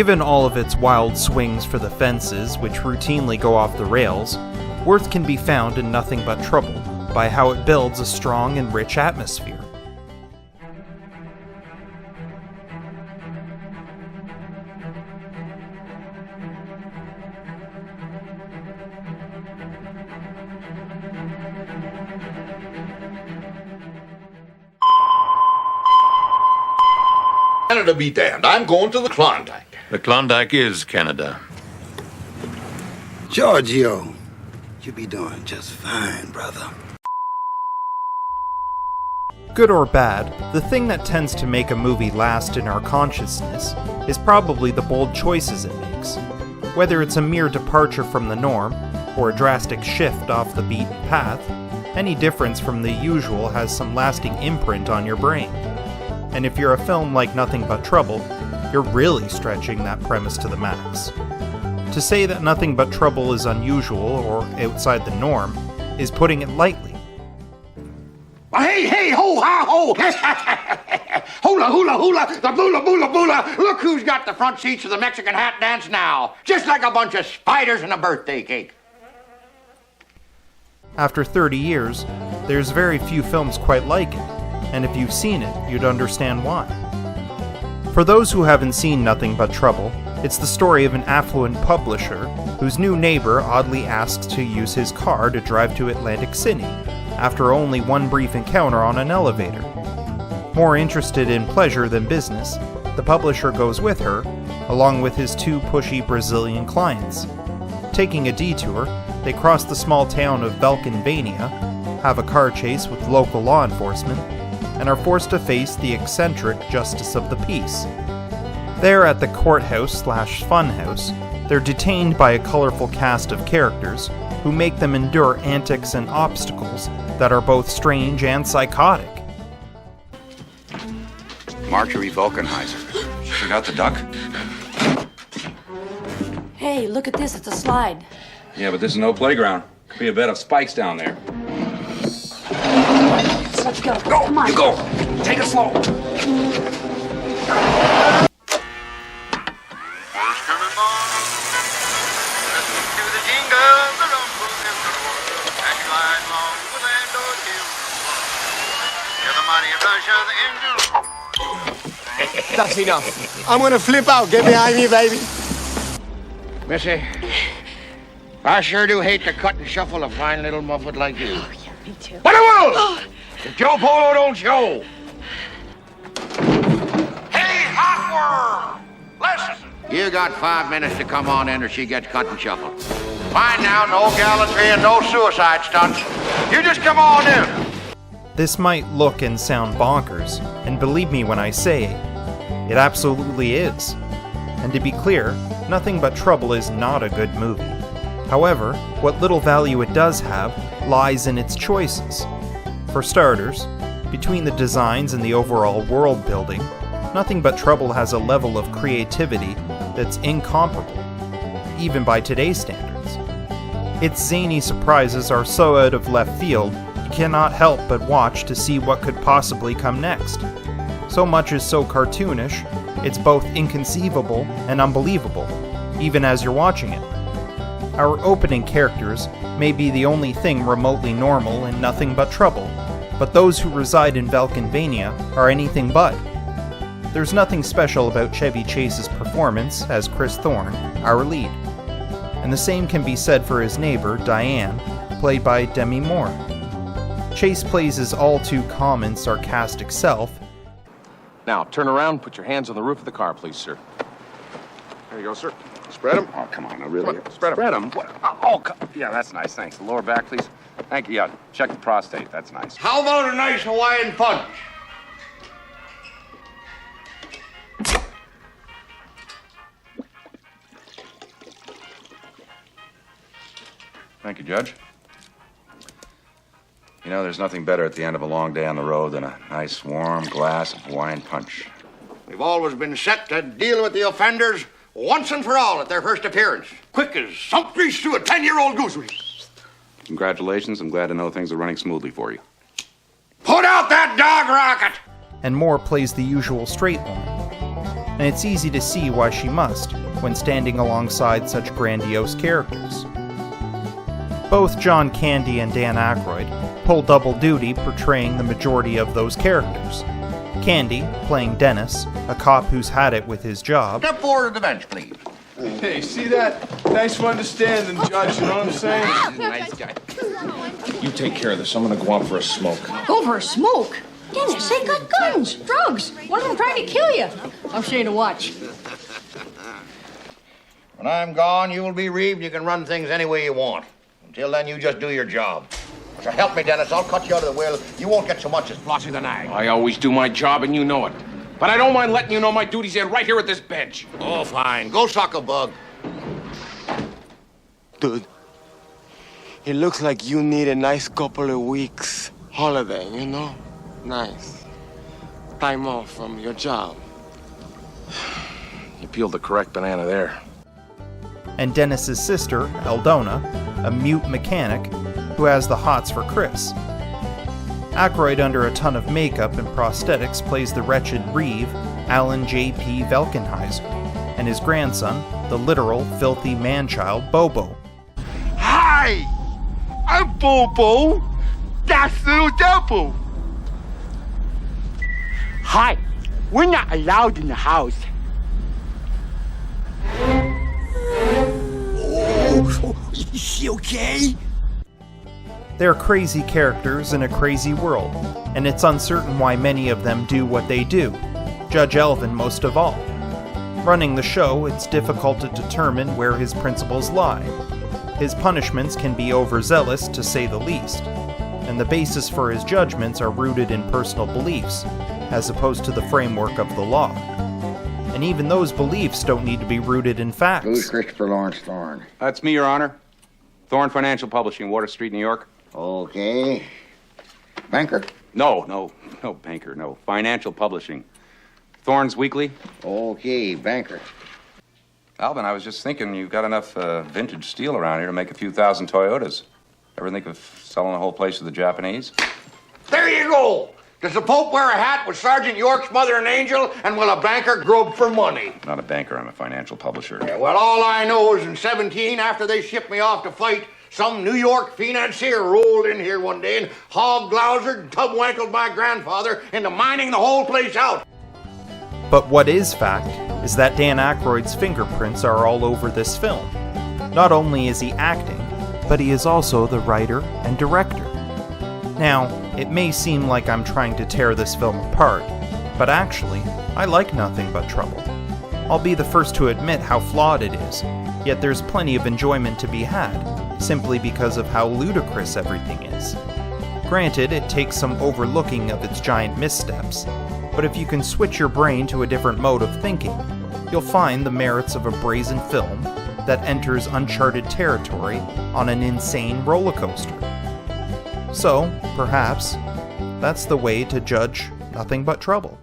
Given all of its wild swings for the fences, which routinely go off the rails, worth can be found in Nothing But Trouble by how it builds a strong and rich atmosphere. Canada be damned. I'm going to the Klondike. The Klondike is Canada. Giorgio, you be doing just fine, brother. Good or bad, the thing that tends to make a movie last in our consciousness is probably the bold choices it makes. Whether it's a mere departure from the norm, or a drastic shift off the beaten path, any difference from the usual has some lasting imprint on your brain. And if you're a film like Nothing But Trouble, you're really stretching that premise to the max. To say that Nothing But Trouble is unusual or outside the norm is putting it lightly. Hey, ho, ha, ho! Hula, hula, hula, the bula, bula, bula! Look who's got the front seats of the Mexican hat dance now! Just like a bunch of spiders in a birthday cake. After 30 years, there's very few films quite like it, and if you've seen it, you'd understand why. For those who haven't seen Nothing But Trouble, it's the story of an affluent publisher whose new neighbor oddly asks to use his car to drive to Atlantic City, after only one brief encounter on an elevator. More interested in pleasure than business, the publisher goes with her, along with his two pushy Brazilian clients. Taking a detour, they cross the small town of Belcanvania, have a car chase with local law enforcement, and are forced to face the eccentric justice of the peace. There at the courthouse/funhouse, they're detained by a colorful cast of characters who make them endure antics and obstacles that are both strange and psychotic. Marjorie Vulcanheiser. She forgot the duck? Hey, look at this. It's a slide. Yeah, but this is no playground. Could be a bed of spikes down there. Let's go. Go! Come on. You go! Take it slow! That's enough. I'm gonna flip out. Get behind me, baby. Missy, I sure do hate to cut and shuffle a fine little muffet like you. Oh, yeah, me too. But I will! If Joe Polo don't show. Hey, hot worm! Listen! You got 5 minutes to come on in or she gets cut and shuffled. Fine now, no gallantry and no suicide stunts. You just come on in. This might look and sound bonkers, and believe me when I say it absolutely is. And to be clear, Nothing But Trouble is not a good movie. However, what little value it does have lies in its choices. For starters, between the designs and the overall world building, Nothing But Trouble has a level of creativity that's incomparable, even by today's standards. Its zany surprises are so out of left field, you cannot help but watch to see what could possibly come next. So much is so cartoonish, it's both inconceivable and unbelievable, even as you're watching it. Our opening characters may be the only thing remotely normal in Nothing But Trouble, but those who reside in Belcanvania are anything but. There's nothing special about Chevy Chase's performance as Chris Thorne, our lead. And the same can be said for his neighbor, Diane, played by Demi Moore. Chase plays his all-too common sarcastic self. Now, turn around, put your hands on the roof of the car, please, sir. There you go, sir. Spread them. Oh, come on, I really... Spread them. Yeah, that's nice, thanks. The lower back, please. Thank you, yeah. Check the prostate, that's nice. How about a nice Hawaiian punch? Thank you, Judge. You know, there's nothing better at the end of a long day on the road than a nice, warm glass of Hawaiian punch. We've always been set to deal with the offenders once and for all at their first appearance. Quick as sunk grease through a 10-year-old goose. Congratulations. I'm glad to know things are running smoothly for you. Put out that dog rocket! And Moore plays the usual straight woman. and it's easy to see why she must when standing alongside such grandiose characters. Both John Candy and Dan Aykroyd pull double duty portraying the majority of those characters. Candy, playing Dennis, a cop who's had it with his job. Step forward to the bench, please. Hey, see that? Thanks for understanding, Judge, you know what I'm saying? Nice guy. You take care of this. I'm gonna go out for a smoke. Go for a smoke? Dennis, they got guns, drugs. One of them trying to kill you. I'm ashamed to watch. When I'm gone, you will be relieved you can run things any way you want. Until then, you just do your job. So help me, Dennis. I'll cut you out of the will. You won't get so much as Flossie the Nag. I always do my job, and you know it. But I don't mind letting you know my duties end right here at this bench. Oh, fine. Go suck a bug. Dude, it looks like you need a nice couple of weeks holiday, you know? Nice. Time off from your job. You peeled the correct banana there. And Dennis's sister, Eldona, a mute mechanic who has the hots for Chris. Aykroyd, under a ton of makeup and prosthetics, plays the wretched Reeve, Alan J.P. Velkenheiser, and his grandson, the literal, filthy man-child, Bobo. Hi! I'm Bobo. That's Little Devil. Hi. We're not allowed in the house. Oh, is she okay? They're crazy characters in a crazy world, and it's uncertain why many of them do what they do, Judge Elvin most of all. Running the show, it's difficult to determine where his principles lie. His punishments can be overzealous, to say the least, and the basis for his judgments are rooted in personal beliefs, as opposed to the framework of the law. And even those beliefs don't need to be rooted in facts. Who's Christopher Lawrence Thorne? That's me, Your Honor. Thorne Financial Publishing, Water Street, New York. Okay. Banker? No, banker, no. Financial Publishing. Thorne's Weekly. Okay, banker. Alvin, I was just thinking you've got enough vintage steel around here to make a few thousand Toyotas. Ever think of selling the whole place to the Japanese? There you go! Does the Pope wear a hat with Sergeant York's mother and angel, and will a banker grub for money? Not a banker, I'm a financial publisher. Yeah, well, all I know is in 17, after they shipped me off to fight, some New York financier rolled in here one day and hog-glousered and tub-wankled my grandfather into mining the whole place out. But what is fact is that Dan Aykroyd's fingerprints are all over this film. Not only is he acting, but he is also the writer and director. Now, it may seem like I'm trying to tear this film apart, but actually, I like Nothing But Trouble. I'll be the first to admit how flawed it is, yet there's plenty of enjoyment to be had, simply because of how ludicrous everything is. Granted, it takes some overlooking of its giant missteps, but if you can switch your brain to a different mode of thinking, you'll find the merits of a brazen film that enters uncharted territory on an insane roller coaster. So, perhaps, that's the way to judge Nothing But Trouble.